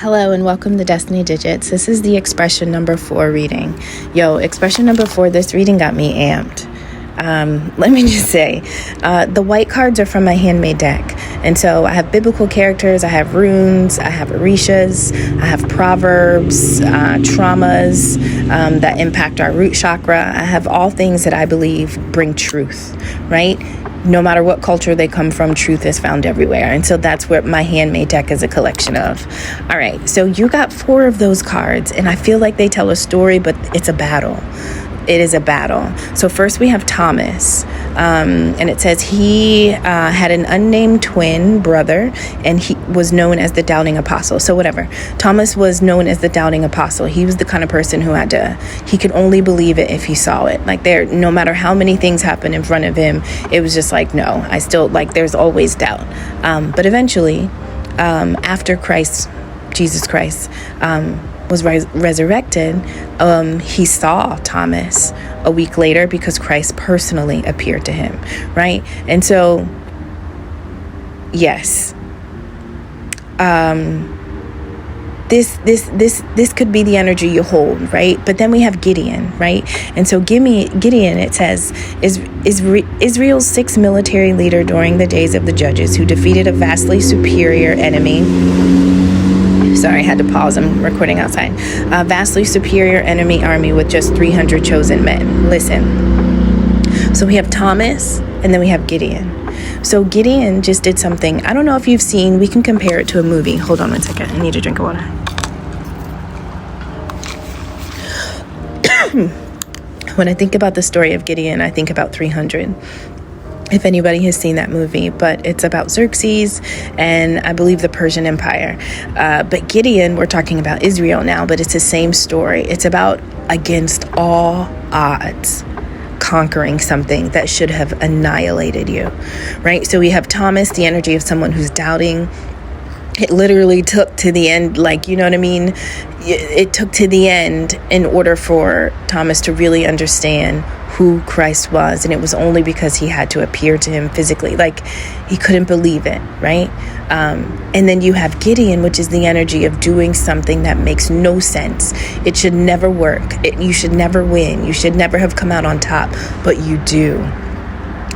Hello and welcome to Destiny Digits. This is the expression number 4 reading. Expression number 4, this reading got me amped. Let me just say, the white cards are from my handmade deck. And so I have biblical characters, I have runes, I have orishas, I have proverbs, traumas that impact our root chakra. I have all things that I believe bring truth, right? No matter what culture they come from, truth is found everywhere. And so that's what my handmade deck is a collection of. All right, so you got 4 of those cards, and I feel like they tell a story, but it's a battle. It is a battle. So first we have Thomas, and it says he had an unnamed twin brother, and he was known as the doubting apostle. So whatever. Thomas was known as the doubting apostle. He was the kind of person who he could only believe it if he saw it. Like no matter how many things happened in front of him, it was just like, no, I still, there's always doubt. But eventually, after Jesus Christ, was resurrected, he saw Thomas a week later because Christ personally appeared to him, right? And so, yes, this could be the energy you hold, right? But then we have Gideon, right? And so Gideon, it says, is Israel's 6th military leader during the days of the judges, who defeated a vastly superior enemy. Sorry, I had to pause. I'm recording outside. A vastly superior enemy army with just 300 chosen men. Listen. So we have Thomas, and then we have Gideon. So Gideon just did something. I don't know if you've seen. We can compare it to a movie. Hold on one second. I need a drink of water. When I think about the story of Gideon, I think about 300. If anybody has seen that movie, but it's about Xerxes and I believe the Persian Empire. But Gideon, we're talking about Israel now, but it's the same story. It's about against all odds, conquering something that should have annihilated you, right? So we have Thomas, the energy of someone who's doubting. It literally took to the end, you know what I mean? It took to the end in order for Thomas to really understand who Christ was. And it was only because he had to appear to him physically. He couldn't believe it, right? And then you have Gideon, which is the energy of doing something that makes no sense. It should never work. You should never win. You should never have come out on top, but you do.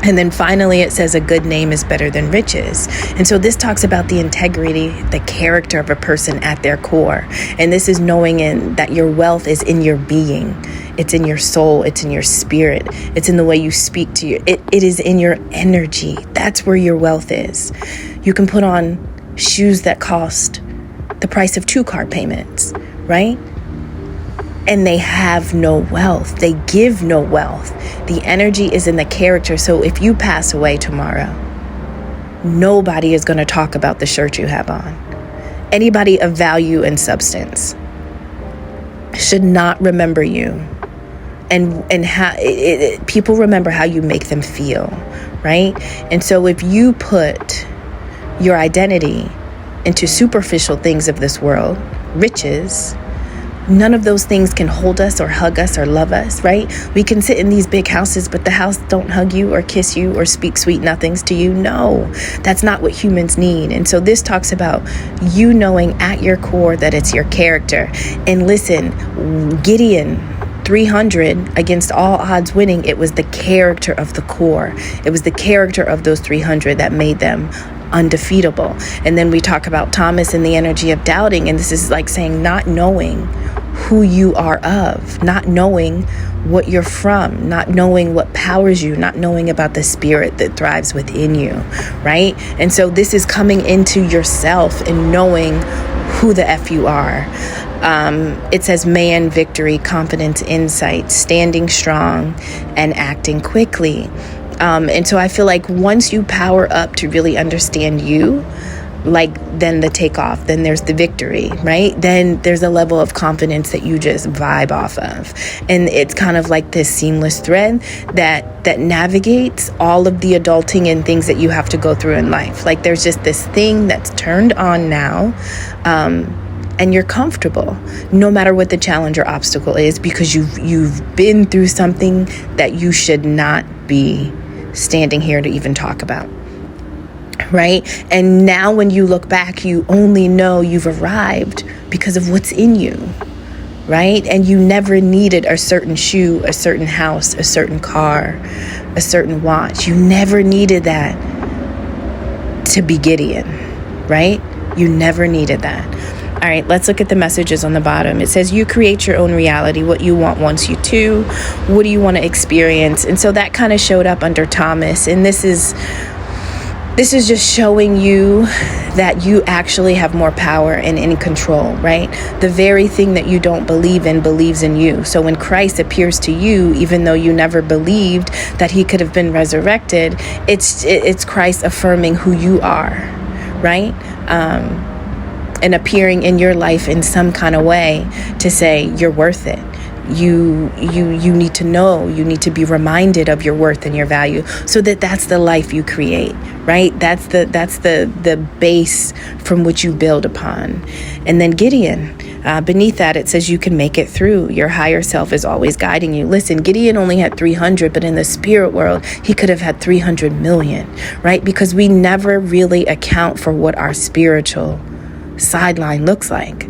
And then finally, it says a good name is better than riches. And so this talks about the integrity, the character of a person at their core. And this is knowing that your wealth is in your being. It's in your soul. It's in your spirit. It's in the way you speak to you. It is in your energy. That's where your wealth is. You can put on shoes that cost the price of 2 car payments, right? And they have no wealth. They give no wealth. The energy is in the character. So if you pass away tomorrow, nobody is going to talk about the shirt you have on. Anybody of value and substance should not remember you. And how people remember how you make them feel, right? And so if you put your identity into superficial things of this world, riches, none of those things can hold us or hug us or love us, right? We can sit in these big houses, but the house don't hug you or kiss you or speak sweet nothings to you. No, that's not what humans need. And so this talks about you knowing at your core that it's your character. And listen, Gideon, 300 against all odds winning, it was the character of the core. It was the character of those 300 that made them undefeatable. And then we talk about Thomas and the energy of doubting. And this is like saying not knowing who you are of, not knowing what you're from, not knowing what powers you, not knowing about the spirit that thrives within you, right? And so this is coming into yourself and knowing who the F you are. It says man, victory, confidence, insight, standing strong, and acting quickly. And so I feel like once you power up to really understand you, then the takeoff, then there's the victory, right? Then there's a level of confidence that you just vibe off of. And it's kind of like this seamless thread that navigates all of the adulting and things that you have to go through in life. There's just this thing that's turned on now, and you're comfortable no matter what the challenge or obstacle is, because you've been through something that you should not be standing here to even talk about. right? And now when you look back, you only know you've arrived because of what's in you, right? And you never needed a certain shoe, a certain house, a certain car, a certain watch. You never needed that to be Gideon, right? You never needed that. All right, let's look at the messages on the bottom. It says, you create your own reality. What you want wants you to. What do you want to experience? And so that kind of showed up under Thomas. And this is just showing you that you actually have more power and in control, right? The very thing that you don't believe in believes in you. So when Christ appears to you, even though you never believed that he could have been resurrected, it's Christ affirming who you are, right? And appearing in your life in some kind of way to say you're worth it. You need to know, you need to be reminded of your worth and your value, so that's the life you create, right? That's the base from which you build upon. And then Gideon, beneath that, it says you can make it through. Your higher self is always guiding you. Listen, Gideon only had 300, but in the spirit world, he could have had 300 million, right? Because we never really account for what our spiritual sideline looks like.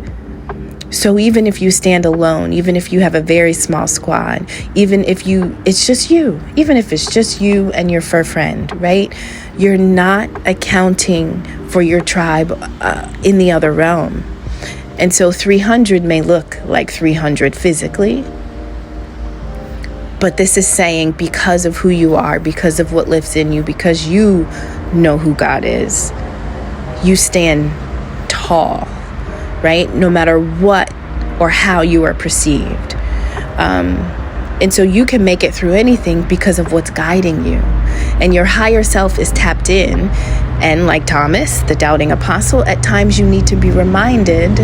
So even if you stand alone, even if you have a very small squad, even if it's just you and your fur friend, right? You're not accounting for your tribe in the other realm. And so 300 may look like 300 physically, but this is saying because of who you are, because of what lives in you, because you know who God is, you stand tall, right? No matter what or how you are perceived. And so you can make it through anything because of what's guiding you. And your higher self is tapped in. And like Thomas, the doubting apostle, at times you need to be reminded,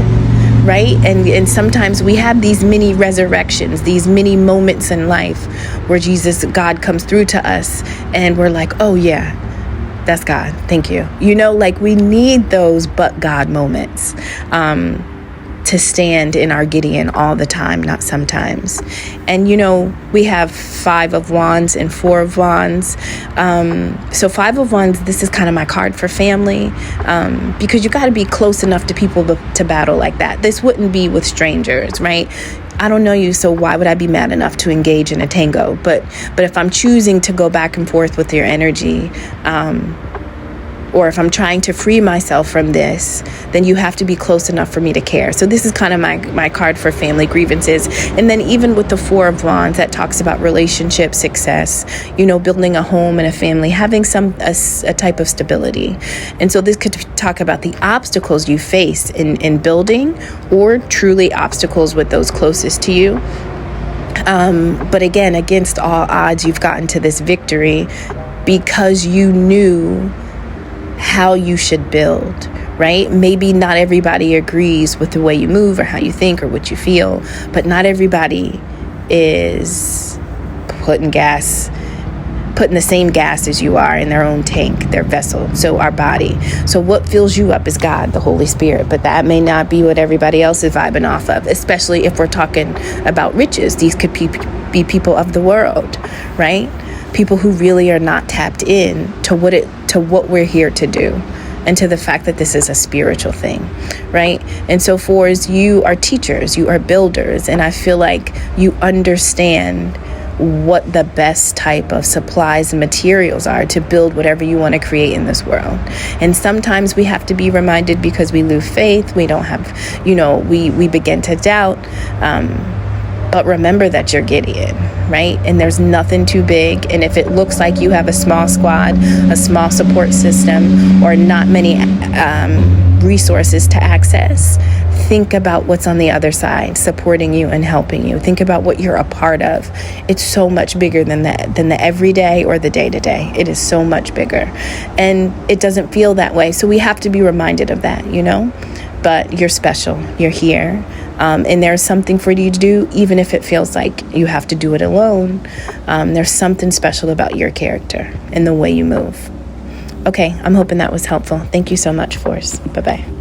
right? And sometimes we have these mini resurrections, these mini moments in life where God comes through to us and we're like, oh yeah, that's God. Thank you. Like we need those but God moments to stand in our Gideon all the time, not sometimes. And, we have 5 of Wands and 4 of Wands. So 5 of Wands, this is kind of my card for family, because you got to be close enough to people to battle like that. This wouldn't be with strangers, right? I don't know you, so why would I be mad enough to engage in a tango? But if I'm choosing to go back and forth with your energy, or if I'm trying to free myself from this, then you have to be close enough for me to care. So this is kind of my card for family grievances. And then even with the 4 of Wands, that talks about relationship success, building a home and a family, having a type of stability. And so this could talk about the obstacles you face in building, or truly obstacles with those closest to you. But again, against all odds, you've gotten to this victory because you knew how you should build, right? Maybe not everybody agrees with the way you move or how you think or what you feel, but not everybody is putting the same gas as you are in their own tank, their vessel, so our body. So what fills you up is God, the Holy Spirit, but that may not be what everybody else is vibing off of, especially if we're talking about riches. These could be people of the world, right? People who really are not tapped in to what we're here to do, and to the fact that this is a spiritual thing, right? And so 4s, you are teachers, you are builders, and I feel like you understand what the best type of supplies and materials are to build whatever you want to create in this world. And sometimes we have to be reminded because we lose faith, we don't have, we begin to doubt, but remember that you're Gideon, right? And there's nothing too big. And if it looks like you have a small squad, a small support system, or not many resources to access, think about what's on the other side, supporting you and helping you. Think about what you're a part of. It's so much bigger than the everyday or the day-to-day. It is so much bigger. And it doesn't feel that way. So we have to be reminded of that, But you're special. You're here. And there's something for you to do, even if it feels like you have to do it alone. There's something special about your character and the way you move. Okay, I'm hoping that was helpful. Thank you so much, Force. Bye-bye.